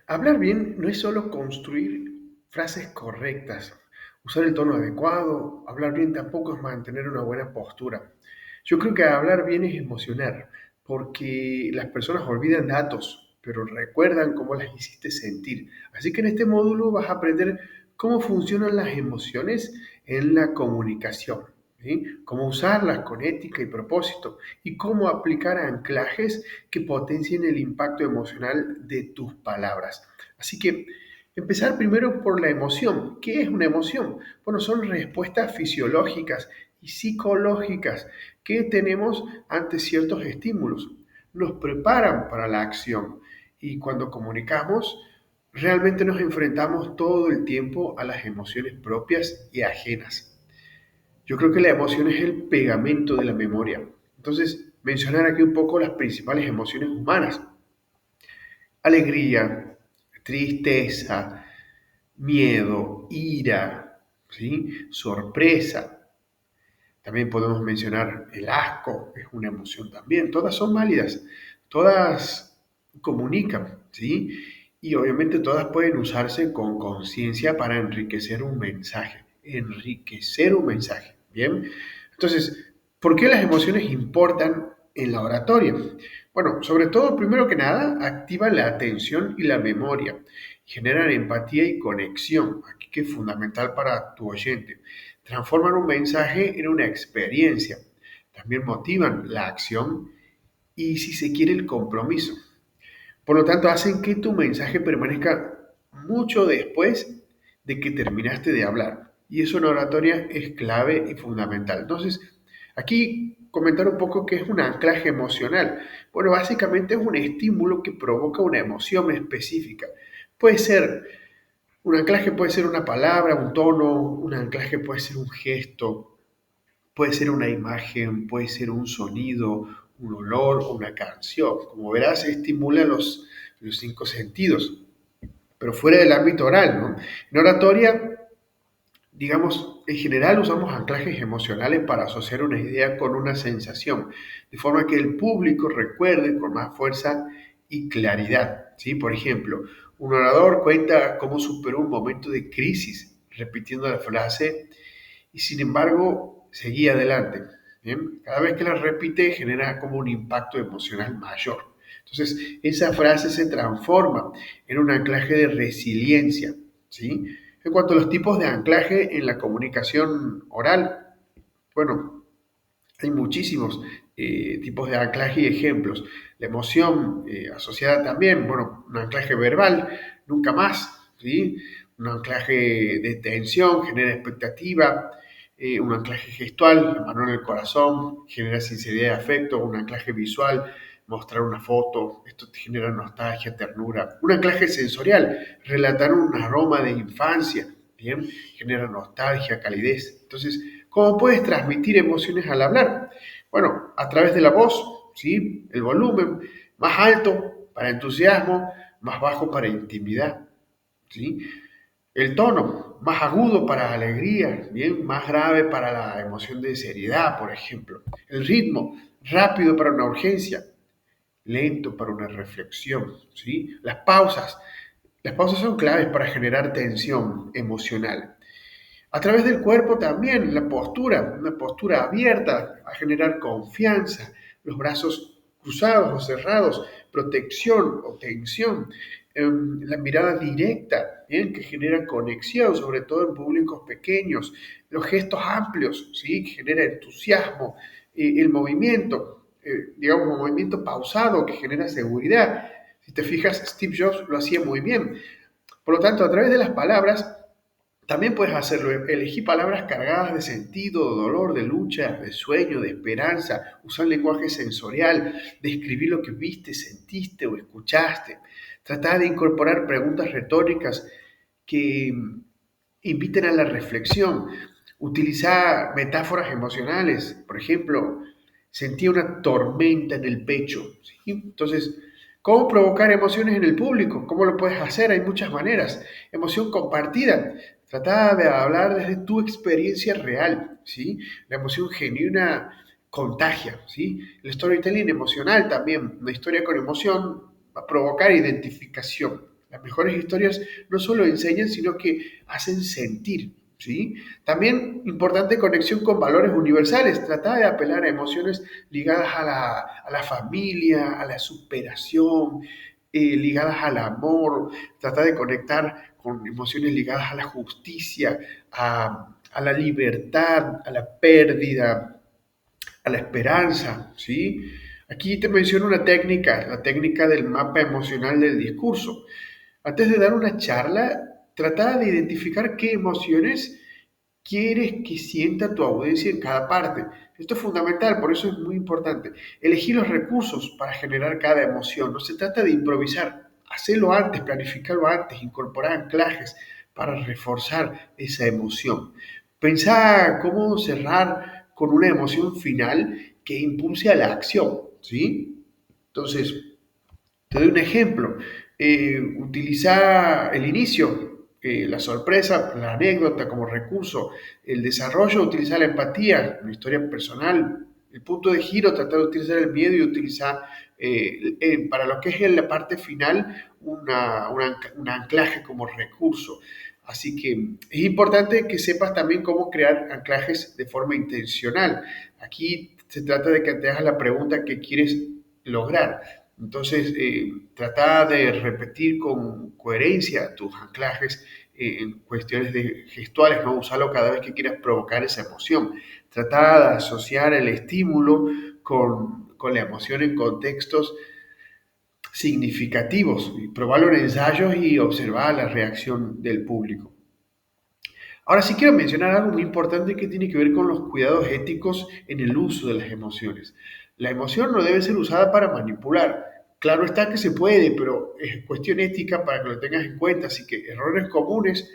Hablar bien no es solo construir frases correctas, usar el tono adecuado. Hablar bien tampoco es mantener una buena postura. Yo creo que hablar bien es emocionar, porque las personas olvidan datos, pero recuerdan cómo las hiciste sentir. Así que en este módulo vas a aprender cómo funcionan las emociones en la comunicación, ¿sí? Cómo usarlas con ética y propósito y cómo aplicar anclajes que potencien el impacto emocional de tus palabras. Así que empezar primero por la emoción. ¿Qué es una emoción? Bueno, son respuestas fisiológicas y psicológicas que tenemos ante ciertos estímulos. Nos preparan para la acción y cuando comunicamos, realmente nos enfrentamos todo el tiempo a las emociones propias y ajenas. Yo creo que la emoción es el pegamento de la memoria. Entonces, mencionar aquí un poco las principales emociones humanas. Alegría, tristeza, miedo, ira, ¿sí? Sorpresa. También podemos mencionar el asco, es una emoción también. Todas son válidas, todas comunican, ¿sí? Y obviamente todas pueden usarse con conciencia para enriquecer un mensaje. Enriquecer un mensaje, ¿bien? Entonces, ¿por qué las emociones importan en la oratoria? Bueno, sobre todo, primero que nada, activan la atención y la memoria, generan empatía y conexión, aquí que es fundamental para tu oyente. Transforman un mensaje en una experiencia, también motivan la acción y, si se quiere, el compromiso. Por lo tanto, hacen que tu mensaje permanezca mucho después de que terminaste de hablar. Y eso en oratoria es clave y fundamental. Entonces, aquí comentar un poco qué es un anclaje emocional. Bueno, básicamente es un estímulo que provoca una emoción específica. Puede ser, un anclaje puede ser una palabra, un tono, un anclaje puede ser un gesto, puede ser una imagen, puede ser un sonido, un olor o una canción. Como verás, estimula los cinco sentidos, pero fuera del ámbito oral, ¿no? En oratoria, digamos, en general usamos anclajes emocionales para asociar una idea con una sensación, de forma que el público recuerde con más fuerza y claridad, ¿sí? Por ejemplo, un orador cuenta cómo superó un momento de crisis, repitiendo la frase y sin embargo seguía adelante. ¿Bien? Cada vez que la repite genera como un impacto emocional mayor. Entonces, esa frase se transforma en un anclaje de resiliencia. ¿Sí? En cuanto a los tipos de anclaje en la comunicación oral, bueno, hay muchísimos tipos de anclaje y ejemplos. La emoción asociada también, bueno, un anclaje verbal, nunca más, ¿sí? Un anclaje de tensión, genera expectativa. Un anclaje gestual, la mano en el corazón, genera sinceridad y afecto. Un anclaje visual, mostrar una foto, esto te genera nostalgia, ternura. Un anclaje sensorial, relatar un aroma de infancia, ¿bien? Genera nostalgia, calidez. Entonces, ¿cómo puedes transmitir emociones al hablar? Bueno, a través de la voz, ¿sí? El volumen más alto para entusiasmo, más bajo para intimidad, ¿sí? El tono más agudo para alegría, bien, más grave para la emoción de seriedad, por ejemplo. El ritmo rápido para una urgencia, lento para una reflexión, ¿sí? Las pausas son claves para generar tensión emocional. A través del cuerpo también, la postura, una postura abierta a generar confianza, los brazos cruzados o cerrados, protección o tensión, la mirada directa, ¿bien? Que genera conexión, sobre todo en públicos pequeños, los gestos amplios, ¿sí? Que genera entusiasmo, el movimiento, digamos, un movimiento pausado que genera seguridad. Si te fijas, Steve Jobs lo hacía muy bien. Por lo tanto, a través de las palabras, también puedes hacerlo, elegí palabras cargadas de sentido, de dolor, de lucha, de sueño, de esperanza, usar lenguaje sensorial, describir lo que viste, sentiste o escuchaste. Trata de incorporar preguntas retóricas que inviten a la reflexión. Utilizar metáforas emocionales, por ejemplo, sentí una tormenta en el pecho, ¿sí? Entonces, ¿cómo provocar emociones en el público? ¿Cómo lo puedes hacer? Hay muchas maneras. Emoción compartida. Trata de hablar desde tu experiencia real, ¿sí? La emoción genuina contagia, ¿sí? El storytelling emocional también. Una historia con emoción va a provocar identificación. Las mejores historias no solo enseñan, sino que hacen sentir, ¿sí? También importante conexión con valores universales. Trata de apelar a emociones ligadas a la familia, a la superación, ligadas al amor. Trata de conectar con emociones ligadas a la justicia, a la libertad, a la pérdida, a la esperanza, ¿sí? Aquí te menciono una técnica, la técnica del mapa emocional del discurso. Antes de dar una charla, trata de identificar qué emociones quieres que sienta tu audiencia en cada parte. Esto es fundamental, por eso es muy importante. Elegir los recursos para generar cada emoción. No se trata de improvisar. Hacelo antes, planificarlo antes, incorporar anclajes para reforzar esa emoción. Pensá cómo cerrar con una emoción final que impulse a la acción, ¿sí? Entonces, te doy un ejemplo. Utiliza el inicio, la sorpresa, la anécdota como recurso, el desarrollo, utilizar la empatía, una historia personal, el punto de giro, tratar de utilizar el miedo y utilizar para lo que es en la parte final un anclaje como recurso. Así que es importante que sepas también cómo crear anclajes de forma intencional. Aquí se trata de que te hagas la pregunta que quieres lograr. Entonces, trata de repetir con coherencia tus anclajes en cuestiones gestuales, no usarlo cada vez que quieras provocar esa emoción. Trata de asociar el estímulo con la emoción en contextos significativos, y probarlo en ensayos y observar la reacción del público. Ahora sí quiero mencionar algo muy importante que tiene que ver con los cuidados éticos en el uso de las emociones. La emoción no debe ser usada para manipular. Claro está que se puede, pero es cuestión ética para que lo tengas en cuenta. Así que errores comunes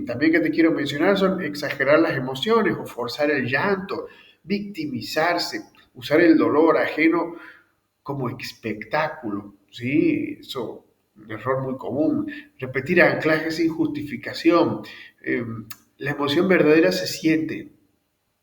también que te quiero mencionar son exagerar las emociones o forzar el llanto, victimizarse, usar el dolor ajeno como espectáculo, ¿sí? Eso, un error muy común. Repetir anclajes sin justificación. Eh, la emoción verdadera se siente,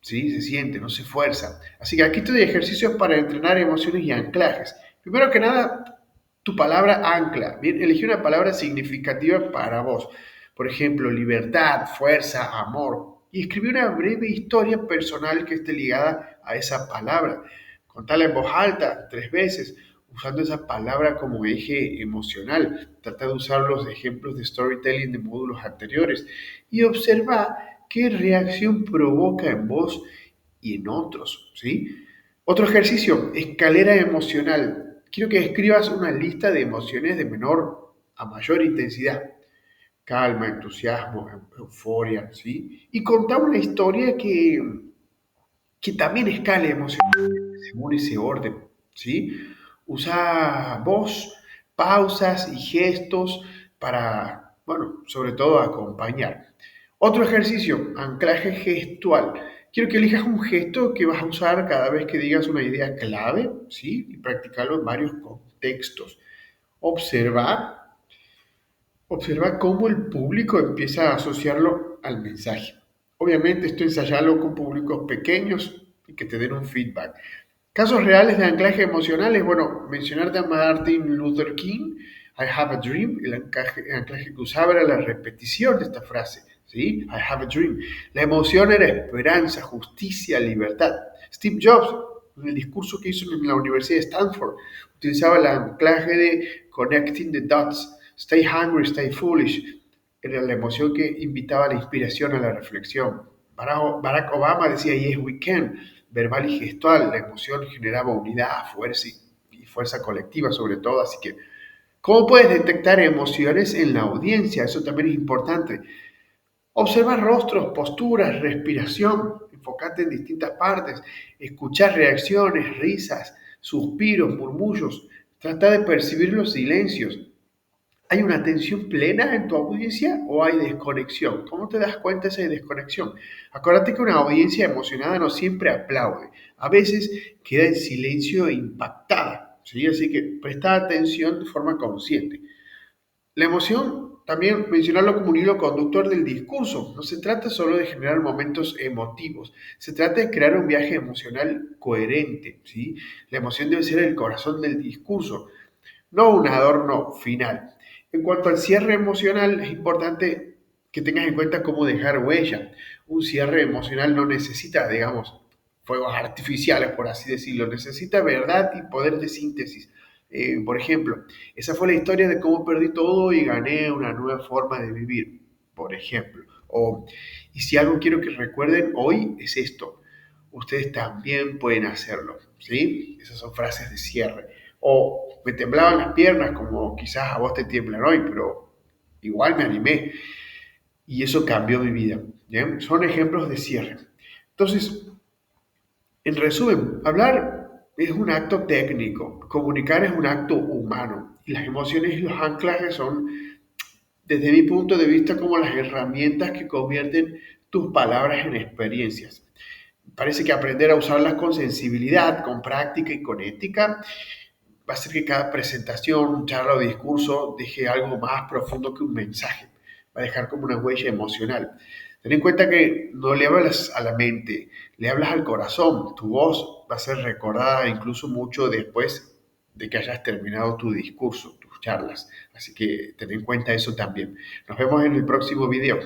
¿sí? Se siente, no se fuerza. Así que aquí te doy ejercicios para entrenar emociones y anclajes. Primero que nada, tu palabra ancla. Bien, elegí una palabra significativa para vos. Por ejemplo, libertad, fuerza, amor. Y escribí una breve historia personal que esté ligada a esa palabra. Contala en voz alta 3 veces, usando esa palabra como eje emocional. Trata de usar los ejemplos de storytelling de módulos anteriores y observa qué reacción provoca en vos y en otros, ¿sí? Otro ejercicio, escalera emocional. Quiero que escribas una lista de emociones de menor a mayor intensidad. Calma, entusiasmo, euforia, ¿sí? Y contar una historia que también escale emocionalmente según ese orden, ¿sí? Usa voz, pausas y gestos para, bueno, sobre todo acompañar. Otro ejercicio, anclaje gestual. Quiero que elijas un gesto que vas a usar cada vez que digas una idea clave, ¿sí? Y practicarlo en varios contextos. Observa, observa cómo el público empieza a asociarlo al mensaje. Obviamente esto ensayalo con públicos pequeños y que te den un feedback. Casos reales de anclaje emocionales, bueno, mencionarte a Martin Luther King, I have a dream, el anclaje que usaba era la repetición de esta frase, ¿sí? I have a dream. La emoción era esperanza, justicia, libertad. Steve Jobs, en el discurso que hizo en la Universidad de Stanford, utilizaba el anclaje de connecting the dots, stay hungry, stay foolish. Era la emoción que invitaba a la inspiración, a la reflexión. Barack Obama decía, yes, we can, verbal y gestual. La emoción generaba unidad, fuerza y fuerza colectiva sobre todo. Así que, ¿cómo puedes detectar emociones en la audiencia? Eso también es importante. Observar rostros, posturas, respiración, enfocarte en distintas partes, escuchar reacciones, risas, suspiros, murmullos. Trata de percibir los silencios. ¿Hay una atención plena en tu audiencia o hay desconexión? ¿Cómo te das cuenta si hay desconexión? Acuérdate que una audiencia emocionada no siempre aplaude. A veces queda en silencio e impactada, ¿sí? Así que presta atención de forma consciente. La emoción, también mencionarlo como un hilo conductor del discurso. No se trata solo de generar momentos emotivos, se trata de crear un viaje emocional coherente, ¿sí? La emoción debe ser el corazón del discurso, no un adorno final. En cuanto al cierre emocional, es importante que tengas en cuenta cómo dejar huella. Un cierre emocional no necesita, digamos, fuegos artificiales, por así decirlo, necesita verdad y poder de síntesis. Por ejemplo, esa fue la historia de cómo perdí todo y gané una nueva forma de vivir, por ejemplo. O, y si algo quiero que recuerden hoy es esto, ustedes también pueden hacerlo, ¿sí? Esas son frases de cierre. O me temblaban las piernas, como quizás a vos te tiemblan hoy, pero igual me animé y eso cambió mi vida. ¿Bien? Son ejemplos de cierre. Entonces, en resumen, hablar es un acto técnico, comunicar es un acto humano y las emociones y los anclajes son, desde mi punto de vista, como las herramientas que convierten tus palabras en experiencias. Parece que aprender a usarlas con sensibilidad, con práctica y con ética va a hacer que cada presentación, charla o discurso deje algo más profundo que un mensaje. Va a dejar como una huella emocional. Ten en cuenta que no le hablas a la mente, le hablas al corazón. Tu voz va a ser recordada incluso mucho después de que hayas terminado tu discurso, tus charlas. Así que ten en cuenta eso también. Nos vemos en el próximo video.